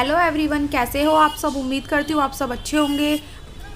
Hello everyone, कैसे हो आप सब। उम्मीद करती हूँ आप सब अच्छे होंगे।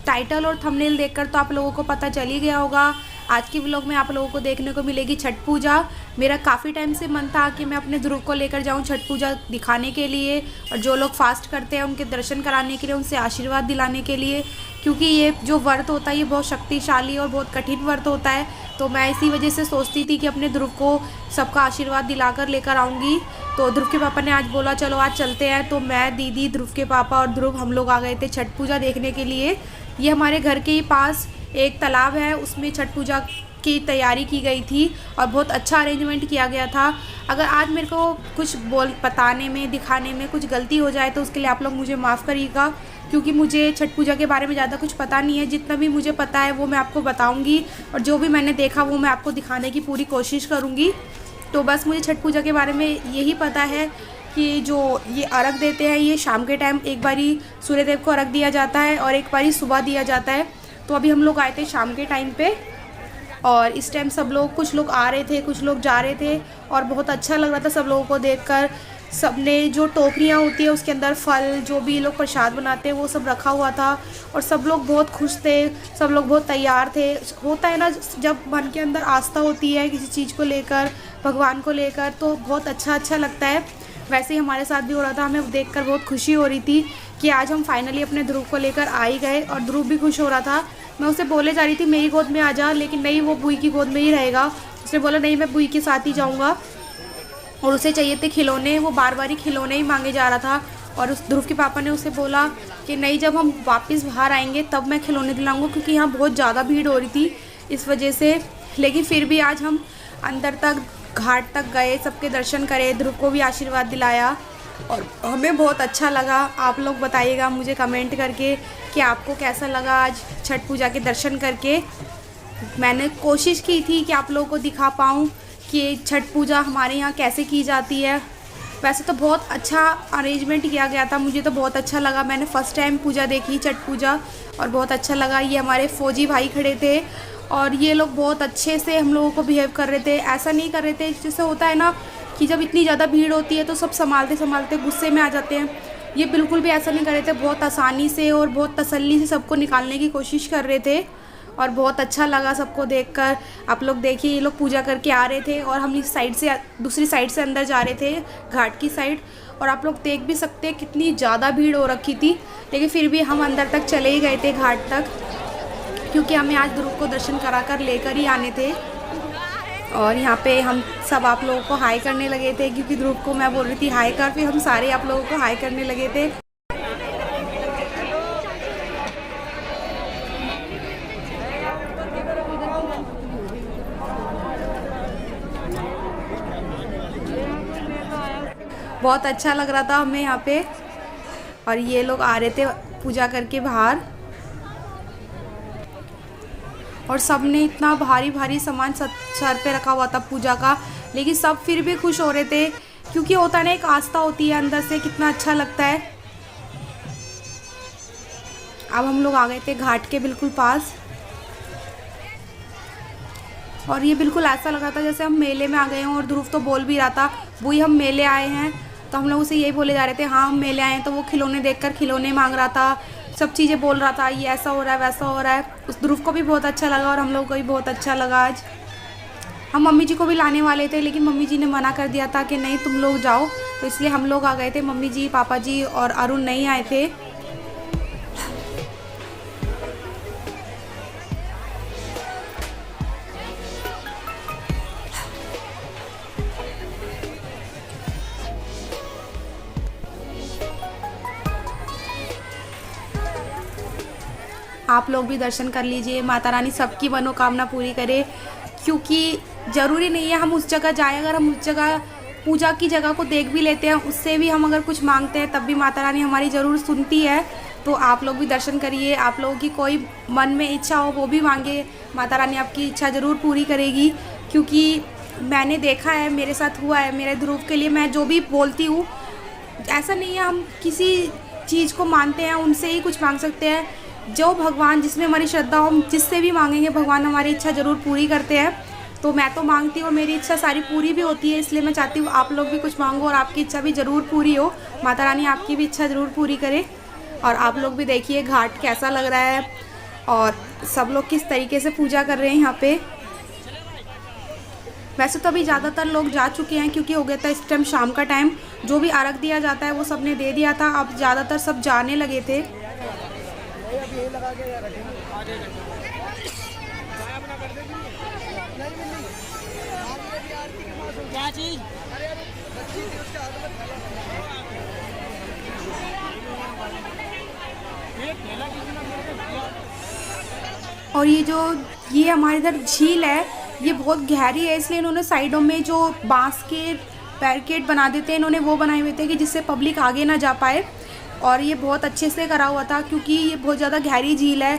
टाइटल और थंबनेल देखकर तो आप लोगों को पता चल ही गया होगा। आज की व्लॉग में आप लोगों को देखने को मिलेगी छठ पूजा। मेरा काफ़ी टाइम से मन था कि मैं अपने ध्रुव को लेकर जाऊं छठ पूजा दिखाने के लिए, और जो लोग फास्ट करते हैं उनके दर्शन कराने के लिए, उनसे आशीर्वाद दिलाने के लिए, क्योंकि ये जो व्रत होता है ये बहुत शक्तिशाली और बहुत कठिन व्रत होता है। तो मैं इसी वजह से सोचती थी कि अपने ध्रुव को सबका आशीर्वाद दिलाकर लेकर आऊँगी। तो ध्रुव के पापा ने आज बोला चलो आज चलते हैं। तो मैं, दीदी, ध्रुव के पापा और ध्रुव हम लोग आ गए थे छठ पूजा देखने के लिए। ये हमारे घर के ही पास एक तालाब है, उसमें छठ पूजा की तैयारी की गई थी और बहुत अच्छा अरेंजमेंट किया गया था। अगर आज मेरे को कुछ बताने में, दिखाने में कुछ गलती हो जाए तो उसके लिए आप लोग मुझे माफ़ करिएगा, क्योंकि मुझे छठ पूजा के बारे में ज़्यादा कुछ पता नहीं है। जितना भी मुझे पता है वो मैं आपको बताऊंगी, और जो भी मैंने देखा वो मैं आपको दिखाने की पूरी कोशिश करूंगी। तो बस मुझे छठ पूजा के बारे में यही पता है कि जो ये अर्घ देते हैं ये शाम के टाइम एक बारी सूर्यदेव को अर्घ दिया जाता है और एक बारी सुबह दिया जाता है। तो अभी हम लोग आए थे शाम के टाइम पे, और इस टाइम सब लोग, कुछ लोग आ रहे थे, कुछ लोग जा रहे थे, और बहुत अच्छा लग रहा था सब लोगों को देखकर। सबने जो टोकरियाँ होती है उसके अंदर फल, जो भी लोग प्रसाद बनाते हैं वो सब रखा हुआ था, और सब लोग बहुत खुश थे, सब लोग बहुत तैयार थे। होता है ना, जब मन के अंदर आस्था होती है किसी चीज़ को लेकर, भगवान को लेकर, तो बहुत अच्छा लगता है। वैसे ही हमारे साथ भी हो रहा था। हमें देखकर बहुत खुशी हो रही थी कि आज हम फाइनली अपने ध्रुव को लेकर आ ही गए, और ध्रुव भी खुश हो रहा था। मैं उसे बोले जा रही थी मेरी गोद में आ जा, लेकिन नहीं, वो बुई की गोद में ही रहेगा। उसने बोला नहीं, मैं बुई के साथ ही जाऊंगा, और उसे चाहिए थे खिलौने। वो बार बार ही खिलौने ही मांगे जा रहा था, और उस ध्रुव के पापा ने उसे बोला कि नहीं, जब हम वापस बाहर आएंगे तब मैं खिलौने दिलाऊंगा, क्योंकि यहाँ बहुत ज़्यादा भीड़ हो रही थी इस वजह से। लेकिन फिर भी आज हम अंदर तक, घाट तक गए, सबके दर्शन करे, ध्रुव को भी आशीर्वाद दिलाया, और हमें बहुत अच्छा लगा। आप लोग बताइएगा मुझे कमेंट करके कि आपको कैसा लगा आज छठ पूजा के दर्शन करके। मैंने कोशिश की थी कि आप लोगों को दिखा पाऊँ कि छठ पूजा हमारे यहाँ कैसे की जाती है। वैसे तो बहुत अच्छा अरेंजमेंट किया गया था, मुझे तो बहुत अच्छा लगा। मैंने फ़र्स्ट टाइम पूजा देखी, छठ पूजा, और बहुत अच्छा लगा। ये हमारे फौजी भाई खड़े थे, और ये लोग बहुत अच्छे से हम लोगों को बिहेव कर रहे थे। ऐसा नहीं कर रहे थे जैसे होता है ना कि जब इतनी ज़्यादा भीड़ होती है तो सब संभालते संभालते गुस्से में आ जाते हैं। ये बिल्कुल भी ऐसा नहीं कर रहे थे, बहुत आसानी से और बहुत तसल्ली से सबको निकालने की कोशिश कर रहे थे, और बहुत अच्छा लगा सबको देखकर। आप लोग देखिए, ये लोग पूजा करके आ रहे थे और हम इस साइड से, दूसरी साइड से अंदर जा रहे थे, घाट की साइड। और आप लोग देख भी सकते हैं कितनी ज़्यादा भीड़ हो रखी थी, लेकिन फिर भी हम अंदर तक चले ही गए थे, घाट तक, क्योंकि हमें आज ध्रुव को दर्शन करा कर लेकर ही आने थे। और यहाँ पे हम सब आप लोगों को हाई करने लगे थे, क्योंकि ध्रुव को मैं बोल रही थी हाई कर, फिर हम सारे आप लोगों को हाई करने लगे थे। बहुत अच्छा लग रहा था हमें यहाँ पे। और ये लोग आ रहे थे पूजा करके बाहर, और सब ने इतना भारी भारी सामान सर पे रखा हुआ था पूजा का, लेकिन सब फिर भी खुश हो रहे थे, क्योंकि होता है ना, एक आस्था होती है अंदर से, कितना अच्छा लगता है। अब हम लोग आ गए थे घाट के बिल्कुल पास, और ये बिल्कुल ऐसा लग रहा था जैसे हम मेले में आ गए हों। और ध्रुव तो बोल भी रहा था बुई हम मेले आए हैं, तो हम लोग उसे यही बोले जा रहे थे हाँ हम मेले आए हैं। तो वो खिलौने देखकर खिलौने मांग रहा था, सब चीज़ें बोल रहा था, ये ऐसा हो रहा है, वैसा हो रहा है। उस ध्रुव को भी बहुत अच्छा लगा, और हम लोग को भी बहुत अच्छा लगा। आज हम मम्मी जी को भी लाने वाले थे, लेकिन मम्मी जी ने मना कर दिया था कि नहीं तुम लोग जाओ, तो इसलिए हम लोग आ गए थे। मम्मी जी, पापा जी और अरुण नहीं आए थे। आप लोग भी दर्शन कर लीजिए, माता रानी सबकी मनोकामना पूरी करे, क्योंकि ज़रूरी नहीं है हम उस जगह जाएं। अगर हम उस जगह पूजा की जगह को देख भी लेते हैं, उससे भी हम अगर कुछ मांगते हैं तब भी माता रानी हमारी ज़रूर सुनती है। तो आप लोग भी दर्शन करिए, आप लोगों की कोई मन में इच्छा हो वो भी मांगे, माता रानी आपकी इच्छा ज़रूर पूरी करेगी। क्योंकि मैंने देखा है, मेरे साथ हुआ है, मेरे ध्रुव के लिए मैं जो भी बोलती हूँ, ऐसा नहीं है हम किसी चीज़ को मानते हैं उनसे ही कुछ मांग सकते हैं। जो भगवान, जिसमें हमारी श्रद्धा हो, हम जिससे भी मांगेंगे भगवान हमारी इच्छा ज़रूर पूरी करते हैं। तो मैं तो मांगती हूँ और मेरी इच्छा सारी पूरी भी होती है, इसलिए मैं चाहती हूँ आप लोग भी कुछ मांगो और आपकी इच्छा भी ज़रूर पूरी हो, माता रानी आपकी भी इच्छा ज़रूर पूरी करे। और आप लोग भी देखिए घाट कैसा लग रहा है और सब लोग किस तरीके से पूजा कर रहे हैं यहाँ पे। वैसे तो अभी ज़्यादातर लोग जा चुके हैं क्योंकि हो गया था इस टाइम शाम का टाइम, जो भी अर्घ दिया जाता है वो सब ने दे दिया था, अब ज़्यादातर सब जाने लगे थे। और ये हमारे इधर झील है, ये बहुत गहरी है, इसलिए इन्होंने साइडों में जो बांस के बैरिकेड बना देते हैं, इन्होंने वो बनाए हुए थे कि जिससे पब्लिक आगे ना जा पाए। और ये बहुत अच्छे से करा हुआ था क्योंकि ये बहुत ज़्यादा गहरी झील है,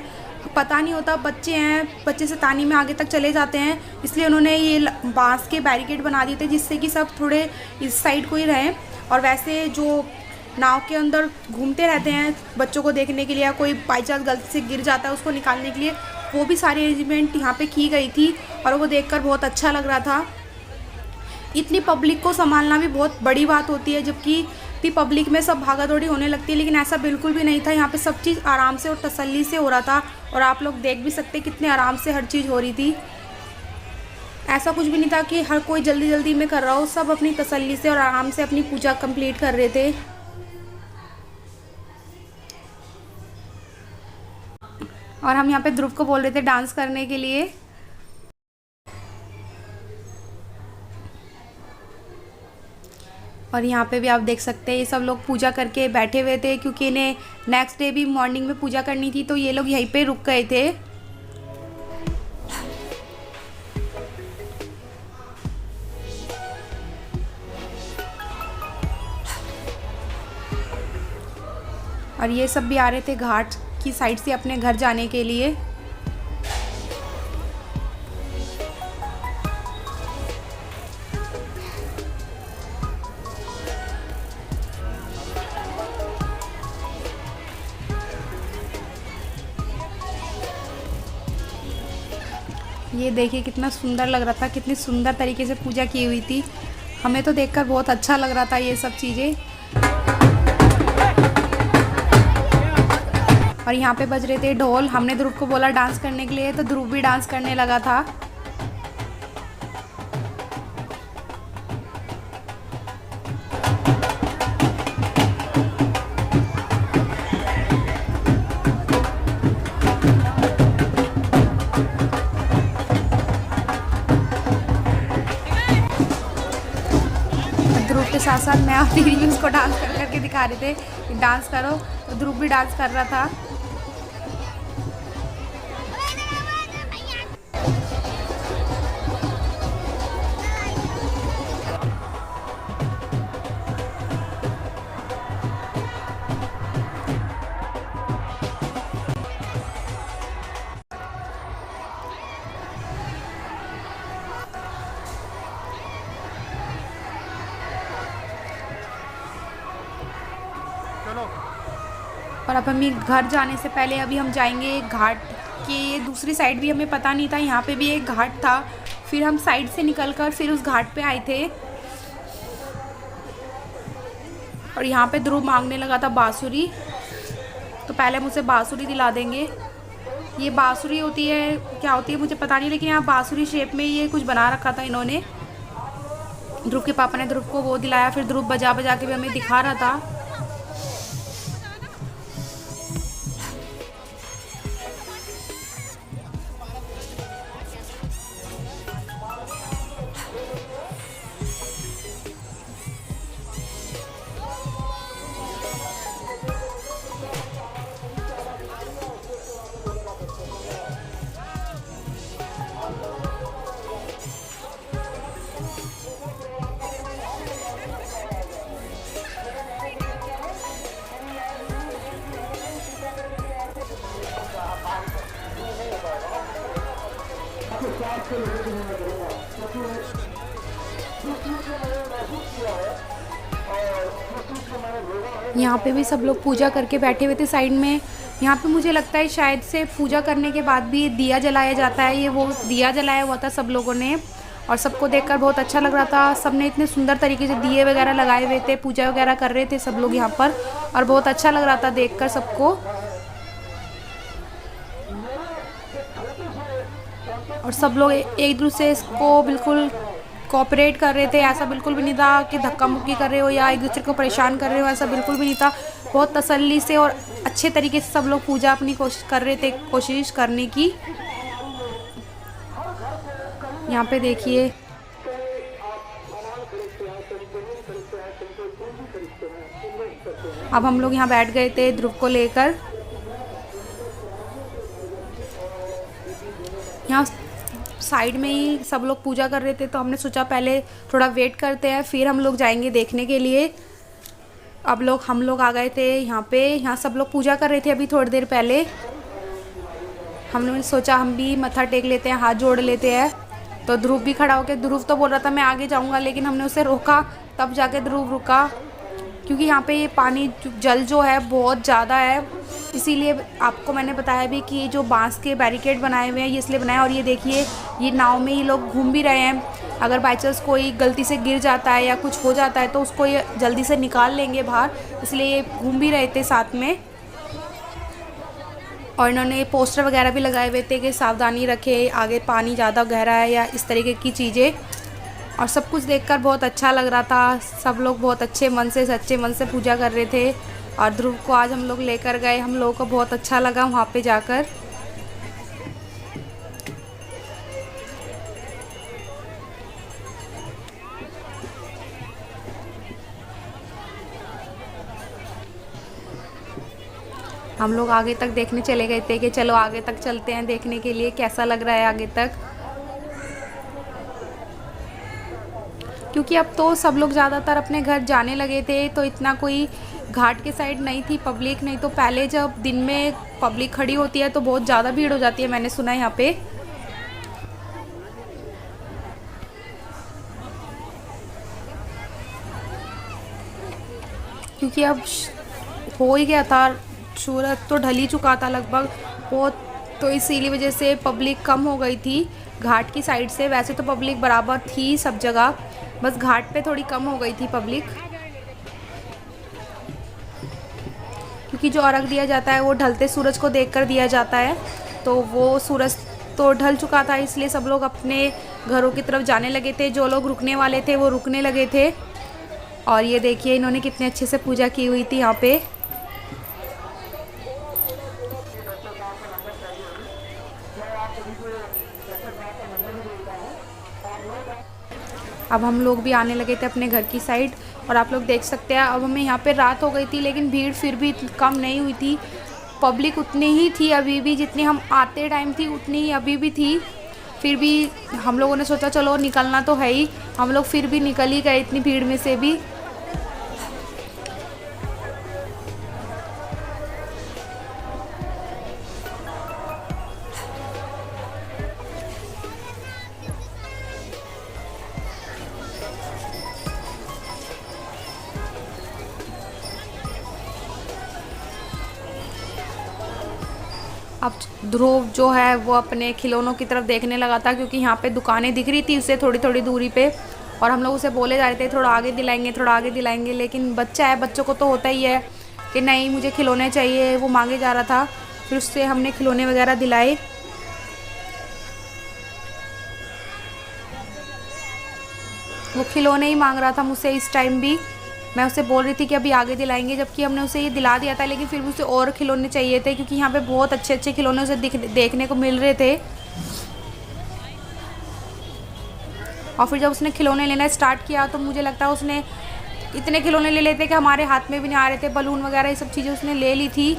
पता नहीं होता, बच्चे हैं, बच्चे से तानी में आगे तक चले जाते हैं, इसलिए उन्होंने ये बांस के बैरिकेड बना दिए थे जिससे कि सब थोड़े इस साइड को ही रहें। और वैसे जो नाव के अंदर घूमते रहते हैं बच्चों को देखने के लिए, या कोई बाई चांस गलती से गिर जाता है उसको निकालने के लिए, वो भी सारे अरेंजमेंट यहाँ पे की गई थी और वो देखकर बहुत अच्छा लग रहा था। इतनी पब्लिक को संभालना भी बहुत बड़ी बात होती है, जबकि इतनी पब्लिक में सब भागा दौड़ी होने लगती है, लेकिन ऐसा बिल्कुल भी नहीं था। यहाँ पे सब चीज़ आराम से और तसल्ली से हो रहा था और आप लोग देख भी सकते कितने आराम से हर चीज़ हो रही थी। ऐसा कुछ भी नहीं था कि हर कोई जल्दी जल्दी में कर रहा हो, सब अपनी तसल्ली से और आराम से अपनी पूजा कंप्लीट कर रहे थे। और हम यहाँ पे ध्रुव को बोल रहे थे डांस करने के लिए। और यहाँ पे भी आप देख सकते हैं ये सब लोग पूजा करके बैठे हुए थे क्योंकि इन्हें नेक्स्ट डे भी मॉर्निंग में पूजा करनी थी, तो ये लोग यहीं पे रुक गए थे। और ये सब भी आ रहे थे घाट की साइड से अपने घर जाने के लिए। ये देखिए कितना सुंदर लग रहा था, कितनी सुंदर तरीके से पूजा की हुई थी, हमें तो देखकर बहुत अच्छा लग रहा था ये सब चीज़ें। और यहाँ पे बज रहे थे ढोल, हमने ध्रुव को बोला डांस करने के लिए, तो ध्रुव भी डांस करने लगा था। ध्रुव के साथ साथ मैं और दीदी भी उसको डांस कर करके दिखा रहे थे कि डांस करो, तो ध्रुव भी डांस कर रहा था। और अब हमें घर जाने से पहले अभी हम जाएंगे घाट के दूसरी साइड, भी हमें पता नहीं था यहाँ पे भी एक घाट था, फिर हम साइड से निकलकर फिर उस घाट पे आए थे। और यहाँ पे ध्रुव मांगने लगा था बांसुरी, तो पहले मुझसे बांसुरी दिला देंगे। ये बांसुरी होती है, क्या होती है मुझे पता नहीं, लेकिन यहाँ बांसुरी शेप में ये कुछ बना रखा था इन्होंने। ध्रुव के पापा ने ध्रुव को वो दिलाया, फिर ध्रुव बजा बजा के भी हमें दिखा रहा था। यहाँ पे भी सब लोग पूजा करके बैठे हुए थे साइड में, यहाँ पे मुझे लगता है शायद से पूजा करने के बाद भी दिया जलाया जाता है। ये वो दिया जलाया हुआ था सब लोगों ने, और सबको देखकर बहुत अच्छा लग रहा था। सबने इतने सुंदर तरीके से दिए वगैरह लगाए हुए थे, पूजा वगैरह कर रहे थे सब लोग यहाँ पर, और बहुत अच्छा लग रहा था देखकर सबको। और सब लोग एक दूसरे को बिल्कुल कोऑपरेट कर रहे थे। ऐसा बिल्कुल भी नहीं था कि धक्का मुक्की कर रहे हो या एक दूसरे को परेशान कर रहे हो, ऐसा बिल्कुल भी नहीं था। बहुत तसल्ली से और अच्छे तरीके से सब लोग पूजा अपनी कोशिश कर रहे थे, कोशिश करने की। यहाँ पे देखिए अब हम लोग यहाँ बैठ गए थे ध्रुव को लेकर। यहाँ साइड में ही सब लोग पूजा कर रहे थे, तो हमने सोचा पहले थोड़ा वेट करते हैं, फिर हम लोग जाएंगे देखने के लिए। अब हम लोग आ गए थे यहाँ पे। यहाँ सब लोग पूजा कर रहे थे अभी थोड़ी देर पहले। हमने सोचा हम भी मत्था टेक लेते हैं, हाथ जोड़ लेते हैं। तो ध्रुव भी खड़ा होकर, ध्रुव तो बोल रहा था मैं आगे जाऊँगा, लेकिन हमने उसे रोका, तब जाके ध्रुव रुका, क्योंकि यहाँ पे ये पानी जल जो है बहुत ज़्यादा है। इसीलिए आपको मैंने बताया भी कि जो बांस के बैरिकेड बनाए हुए हैं ये इसलिए बनाए। और ये देखिए ये नाव में ही लोग घूम भी रहे हैं। अगर बाई चांस कोई गलती से गिर जाता है या कुछ हो जाता है तो उसको ये जल्दी से निकाल लेंगे बाहर, इसलिए ये घूम भी रहे थे साथ में। और इन्होंने पोस्टर वगैरह भी लगाए हुए थे कि सावधानी रखें, आगे पानी ज़्यादा गहरा है या इस तरीके की चीज़ें। और सब कुछ देखकर बहुत अच्छा लग रहा था। सब लोग बहुत अच्छे मन से, सच्चे मन से पूजा कर रहे थे। और ध्रुव को आज हम लोग लेकर गए, हम लोगों को बहुत अच्छा लगा वहाँ पे जाकर। हम लोग आगे तक देखने चले गए थे कि चलो आगे तक चलते हैं देखने के लिए कैसा लग रहा है आगे तक, क्योंकि अब तो सब लोग ज़्यादातर अपने घर जाने लगे थे, तो इतना कोई घाट के साइड नहीं थी पब्लिक। नहीं तो पहले जब दिन में पब्लिक खड़ी होती है तो बहुत ज़्यादा भीड़ हो जाती है, मैंने सुना है यहाँ पे। क्योंकि अब हो ही गया था, सूरज तो ढल ही चुका था लगभग बहुत, तो इसीलिए वजह से पब्लिक कम हो गई थी घाट की साइड से। वैसे तो पब्लिक बराबर थी सब जगह, बस घाट पे थोड़ी कम हो गई थी पब्लिक, क्योंकि जो अर्घ दिया जाता है वो ढलते सूरज को देखकर दिया जाता है। तो वो सूरज तो ढल चुका था, इसलिए सब लोग अपने घरों की तरफ जाने लगे थे। जो लोग रुकने वाले थे वो रुकने लगे थे। और ये देखिए इन्होंने कितने अच्छे से पूजा की हुई थी यहाँ पे। अब हम लोग भी आने लगे थे अपने घर की साइड, और आप लोग देख सकते हैं अब हमें यहाँ पे रात हो गई थी, लेकिन भीड़ फिर भी कम नहीं हुई थी। पब्लिक उतनी ही थी अभी भी, जितनी हम आते टाइम थी उतनी ही अभी भी थी। फिर भी हम लोगों ने सोचा चलो निकलना तो है ही, हम लोग फिर भी निकल ही गए इतनी भीड़ में से भी। अब ध्रुव जो है वो अपने खिलौनों की तरफ देखने लगा था, क्योंकि यहाँ पे दुकानें दिख रही थी उसे थोड़ी थोड़ी दूरी पे, और हम लोग उसे बोले जा रहे थे थोड़ा आगे दिलाएंगे, थोड़ा आगे दिलाएंगे। लेकिन बच्चा है, बच्चों को तो होता ही है कि नहीं मुझे खिलौने चाहिए, वो मांगे जा रहा था। फिर उससे हमने खिलौने वगैरह दिलाए। वो खिलौने ही मांग रहा था मुझसे इस टाइम भी। मैं उसे बोल रही थी कि अभी आगे दिलाएंगे, जबकि हमने उसे ये दिला दिया था, लेकिन फिर भी उसे और खिलौने चाहिए थे, क्योंकि यहाँ पे बहुत अच्छे अच्छे खिलौने उसे देखने को मिल रहे थे। और फिर जब उसने खिलौने लेना स्टार्ट किया तो मुझे लगता है उसने इतने खिलौने ले लेते कि हमारे हाथ में भी नहीं आ रहे थे। बलून वगैरह ये सब चीज़ें उसने ले ली थी।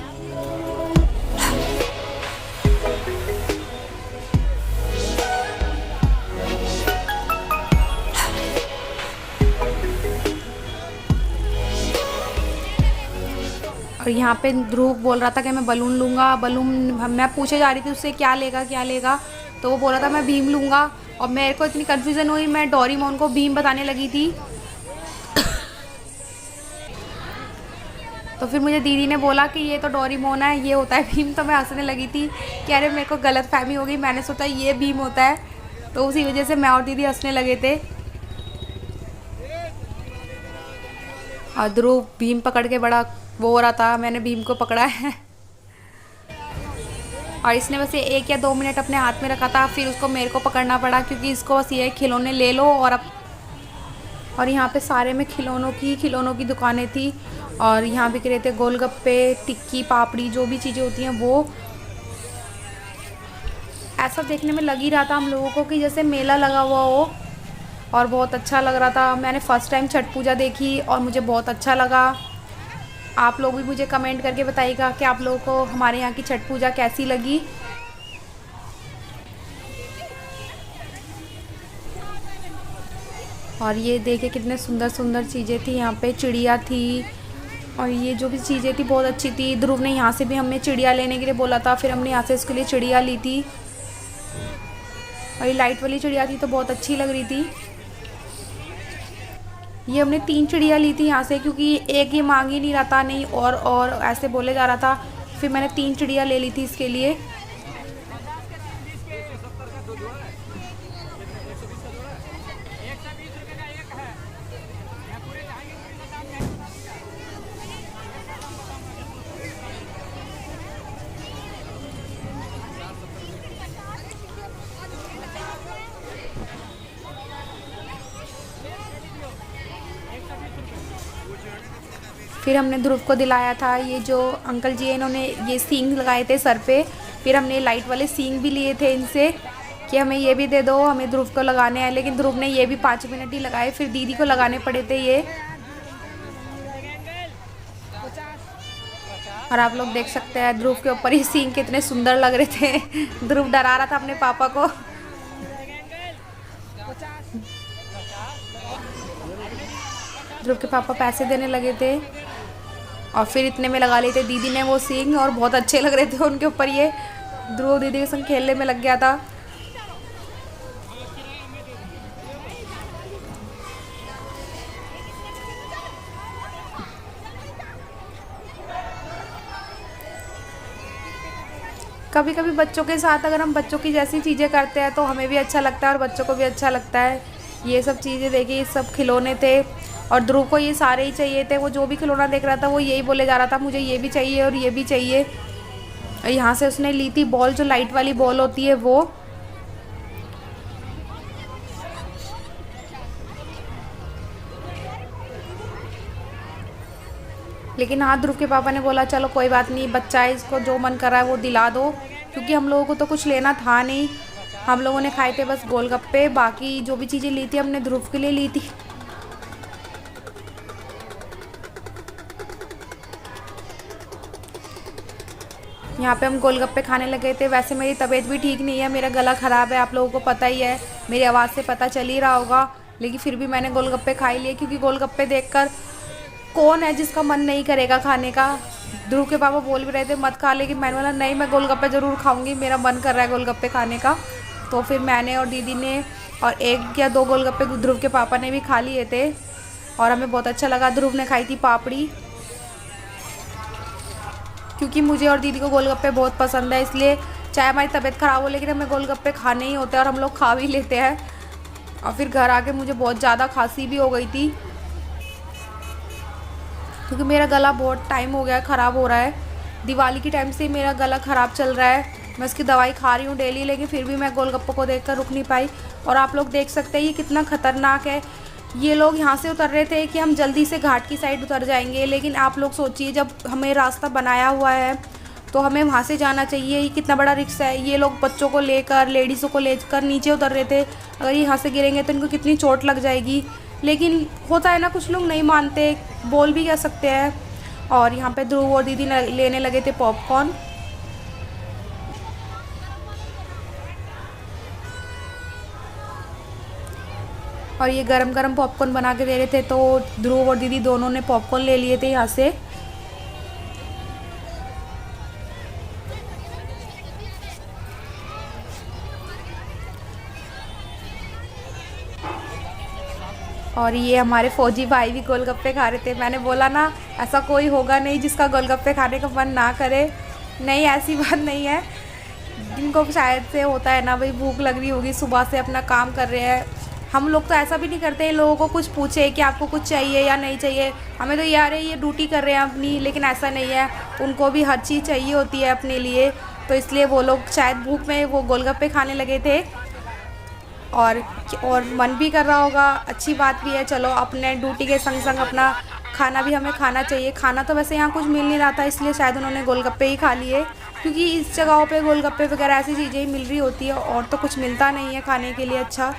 और यहाँ पे ध्रुव बोल रहा था कि मैं बलून लूँगा, बलून। मैं पूछे जा रही थी उससे क्या लेगा क्या लेगा, तो वो बोल रहा था मैं भीम लूँगा। और मेरे को इतनी कन्फ्यूज़न हुई, मैं डोरेमोन को भीम बताने लगी थी। तो फिर मुझे दीदी ने बोला कि ये तो डोरेमोन है, ये होता है भीम। तो मैं हंसने लगी थी कि अरे मेरे को गलत फहमी हो गई, मैंने सोचा ये भीम होता है। तो उसी वजह से मैं और दीदी हंसने लगे थे। और ध्रुव भीम पकड़ के बड़ा वो हो रहा था, मैंने भीम को पकड़ा है। और इसने बस ये 1 या 2 मिनट अपने हाथ में रखा था, फिर उसको मेरे को पकड़ना पड़ा क्योंकि इसको बस ये खिलौने ले लो और अब। और यहाँ पे सारे में खिलौनों की दुकानें थी और यहाँ बिक रहे थे गोलगप्पे, टिक्की, पापड़ी, जो भी चीज़ें होती हैं वो। ऐसा देखने में लग ही रहा था हम लोगों को कि जैसे मेला लगा हुआ हो, और बहुत अच्छा लग रहा था। मैंने फ़र्स्ट टाइम छठ पूजा देखी और मुझे बहुत अच्छा लगा। आप लोग भी मुझे कमेंट करके बताइएगा कि आप लोगों को हमारे यहाँ की छठ पूजा कैसी लगी। और ये देखिए कितने सुंदर सुंदर चीज़ें थी यहाँ पे, चिड़िया थी और ये जो भी चीज़ें थी बहुत अच्छी थी। ध्रुव ने यहाँ से भी हमें चिड़िया लेने के लिए बोला था, फिर हमने यहाँ से उसके लिए चिड़िया ली थी। और ये लाइट वाली चिड़िया थी तो बहुत अच्छी लग रही थी। ये हमने 3 चिड़िया ली थी यहाँ से क्योंकि एक ये मांग ही नहीं रहा था, नहीं और ऐसे बोले जा रहा था। फिर मैंने 3 चिड़िया ले ली थी इसके लिए। फिर हमने ध्रुव को दिलाया था ये जो अंकल जी हैं, इन्होंने ये सींग लगाए थे सर पे। फिर हमने लाइट वाले सींग भी लिए थे इनसे कि हमें ये भी दे दो, हमें ध्रुव को लगाने हैं। लेकिन ध्रुव ने ये भी 5 मिनट ही लगाए, फिर दीदी को लगाने पड़े थे ये। और आप लोग देख सकते हैं ध्रुव के ऊपर ये सींग कितने सुंदर लग रहे थे। ध्रुव डरा रहा था अपने पापा को। ध्रुव के पापा पैसे देने लगे थे और फिर इतने में लगा लिए थे दीदी ने वो सींग, और बहुत अच्छे लग रहे थे उनके ऊपर ये। ध्रुव दीदी के संग खेलने में लग गया था। कभी कभी बच्चों के साथ अगर हम बच्चों की जैसी चीज़ें करते हैं तो हमें भी अच्छा लगता है और बच्चों को भी अच्छा लगता है। ये सब चीज़ें देखिए, ये सब खिलौने थे और ध्रुव को ये सारे ही चाहिए थे। वो जो भी खिलौना देख रहा था वो यही बोले जा रहा था, मुझे ये भी चाहिए और ये भी चाहिए। और यहाँ से उसने ली थी बॉल, जो लाइट वाली बॉल होती है वो। लेकिन हाँ, ध्रुव के पापा ने बोला चलो कोई बात नहीं, बच्चा है, इसको जो मन कर रहा है वो दिला दो, क्योंकि हम लोगों को तो कुछ लेना था नहीं। हम लोगों ने खाए थे बस गोलगप्पे, बाकी जो भी चीज़ें ली थी हमने ध्रुव के लिए ली थी। यहाँ पे हम गोलगप्पे खाने लगे थे। वैसे मेरी तबीयत भी ठीक नहीं है, मेरा गला ख़राब है, आप लोगों को पता ही है, मेरी आवाज़ से पता चल ही रहा होगा। लेकिन फिर भी मैंने गोलगप्पे खा ही लिए, क्योंकि गोलगप्पे देखकर कौन है जिसका मन नहीं करेगा खाने का। ध्रुव के पापा बोल भी रहे थे मत खा, लेकिन मैंने बोला नहीं, मैं गोलगप्पे ज़रूर खाऊंगी, मेरा मन कर रहा है गोलगप्पे खाने का। तो फिर मैंने और दीदी ने और 1 या 2 गोलगप्पे ध्रुव के पापा ने भी खा लिए थे और हमें बहुत अच्छा लगा। ध्रुव ने खाई थी पापड़ी, क्योंकि मुझे और दीदी को गोलगप्पे बहुत पसंद है, इसलिए चाहे हमारी तबीयत ख़राब हो लेकिन हमें गोलगप्पे खाने ही होते हैं और हम लोग खा भी लेते हैं। और फिर घर आके मुझे बहुत ज़्यादा खांसी भी हो गई थी, क्योंकि मेरा गला बहुत टाइम हो गया ख़राब हो रहा है। दिवाली के टाइम से मेरा गला ख़राब चल रहा है, मैं इसकी दवाई खा रही हूँ डेली, लेकिन फिर भी मैं गोलगप्पों को देखकर रुक नहीं पाई। और आप लोग देख सकते हैं ये कितना ख़तरनाक है। ये लोग यहाँ से उतर रहे थे कि हम जल्दी से घाट की साइड उतर जाएंगे, लेकिन आप लोग सोचिए जब हमें रास्ता बनाया हुआ है तो हमें वहाँ से जाना चाहिए। ये कितना बड़ा रिस्क है। ये लोग बच्चों को लेकर, लेडीज़ों को लेकर नीचे उतर रहे थे। अगर ये यहाँ से गिरेंगे तो इनको कितनी चोट लग जाएगी। लेकिन होता है ना, कुछ लोग नहीं मानते, बोल भी कह सकते हैं। और यहाँ पे ध्रुव और दीदी लेने लगे थे पॉपकॉर्न। और ये गरम गरम पॉपकॉर्न बना के दे रहे थे, तो ध्रुव और दीदी दोनों ने पॉपकॉर्न ले लिए थे यहाँ से। और ये हमारे फौजी भाई भी गोलगप्पे खा रहे थे। मैंने बोला ना ऐसा कोई होगा नहीं जिसका गोलगप्पे खाने का मन ना करे। नहीं, ऐसी बात नहीं है। जिनको शायद से होता है ना भाई, भूख लग रही होगी, सुबह से अपना काम कर रहे हैं। हम लोग तो ऐसा भी नहीं करते लोगों को कुछ पूछे कि आपको कुछ चाहिए या नहीं चाहिए। हमें तो यार ये ड्यूटी कर रहे हैं अपनी, लेकिन ऐसा नहीं है। उनको भी हर चीज़ चाहिए होती है अपने लिए, तो इसलिए वो लोग शायद भूख में वो गोलगप्पे खाने लगे थे। और मन भी कर रहा होगा, अच्छी बात भी है। चलो, अपने ड्यूटी के संग संग अपना खाना भी हमें खाना चाहिए। खाना तो वैसे यहाँ कुछ मिल नहीं रहा था, इसलिए शायद उन्होंने गोलगप्पे ही खा लिए, क्योंकि इस जगहों पे गोलगप्पे वगैरह ऐसी चीज़ें ही मिल रही होती है और तो कुछ मिलता नहीं है खाने के लिए अच्छा।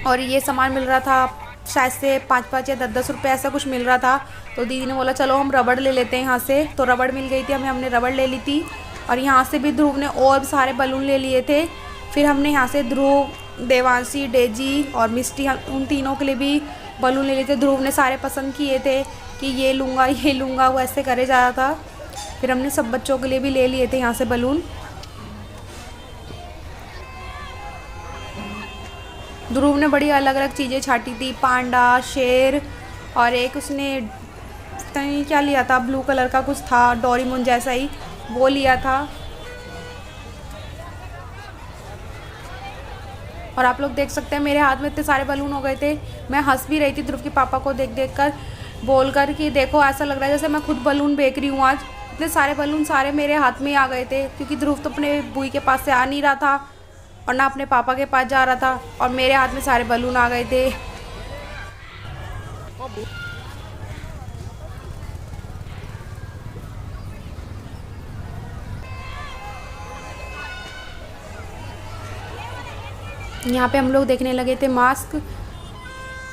और ये सामान मिल रहा था शायद से 5-5 या 10-10 रुपये ऐसा कुछ मिल रहा था। तो दीदी ने बोला चलो हम रबड़ ले लेते हैं यहाँ से, तो रबड़ मिल गई थी हमने रबड़ ले ली थी। और यहाँ से भी ध्रुव ने और सारे बलून ले लिए थे। फिर हमने यहाँ से ध्रुव, देवांशी, डेजी और मिस्टी, उन तीनों के लिए भी बलून ले लिए थे। ध्रुव ने सारे पसंद किए थे कि ये लूँगा, वो ऐसे करे जा रहा था। फिर हमने सब बच्चों के लिए भी ले लिए थे यहाँ से बलून। ध्रुव ने बड़ी अलग अलग चीज़ें छाटी थी, पांडा, शेर, और एक उसने पता नहीं क्या लिया था, ब्लू कलर का कुछ था, डोरेमोन जैसा ही, वो लिया था। और आप लोग देख सकते हैं मेरे हाथ में इतने सारे बलून हो गए थे। मैं हंस भी रही थी ध्रुव के पापा को देख कर, बोल कर कि देखो ऐसा लग रहा है जैसे मैं खुद बलून बेच रही हूँ आज। इतने सारे बलून सारे मेरे हाथ में आ गए थे, क्योंकि ध्रुव तो अपने बुई के पास से आ नहीं रहा था और ना अपने पापा के पास जा रहा था, और मेरे हाथ में सारे बलून आ गए थे। यहाँ पे हम लोग देखने लगे थे मास्क,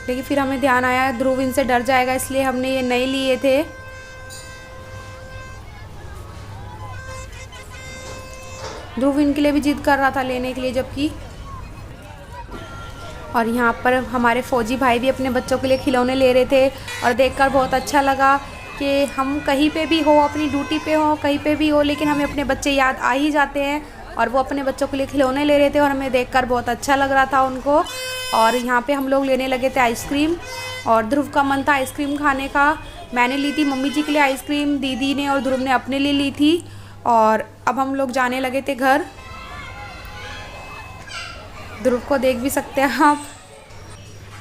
लेकिन फिर हमें ध्यान आया ध्रुव इनसे डर जाएगा, इसलिए हमने ये नहीं लिए थे। ध्रुव इनके लिए भी जिद कर रहा था लेने के लिए, जबकि। और यहाँ पर हमारे फौजी भाई भी अपने बच्चों के लिए खिलौने ले रहे थे, और देखकर बहुत अच्छा लगा कि हम कहीं पे भी हो, अपनी ड्यूटी पे हो, कहीं पे भी हो, लेकिन हमें अपने बच्चे याद आ ही जाते हैं। और वो अपने बच्चों के लिए खिलौने ले रहे थे और हमें देखकर बहुत अच्छा लग रहा था उनको। और यहाँ पे हम लोग लेने लगे थे आइसक्रीम, और ध्रुव का मन था आइसक्रीम खाने का। मैंने ली थी मम्मी जी के लिए आइसक्रीम, दीदी ने और ध्रुव ने अपने लिए ली थी। और अब हम लोग जाने लगे थे घर। ध्रुव को देख भी सकते हैं आप।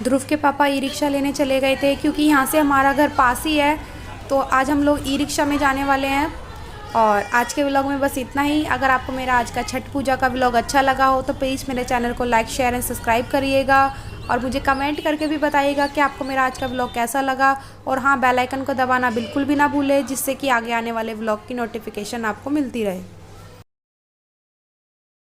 ध्रुव के पापा ई रिक्शा लेने चले गए थे, क्योंकि यहाँ से हमारा घर पास ही है, तो आज हम लोग ई रिक्शा में जाने वाले हैं। और आज के व्लॉग में बस इतना ही। अगर आपको मेरा आज का छठ पूजा का व्लॉग अच्छा लगा हो तो प्लीज़ मेरे चैनल को लाइक, शेयर एंड सब्सक्राइब करिएगा, और मुझे कमेंट करके भी बताइएगा कि आपको मेरा आज का व्लॉग कैसा लगा। और हाँ, बेल आइकन को दबाना बिल्कुल भी ना भूलें, जिससे कि आगे आने वाले व्लॉग की नोटिफिकेशन आपको मिलती रहे।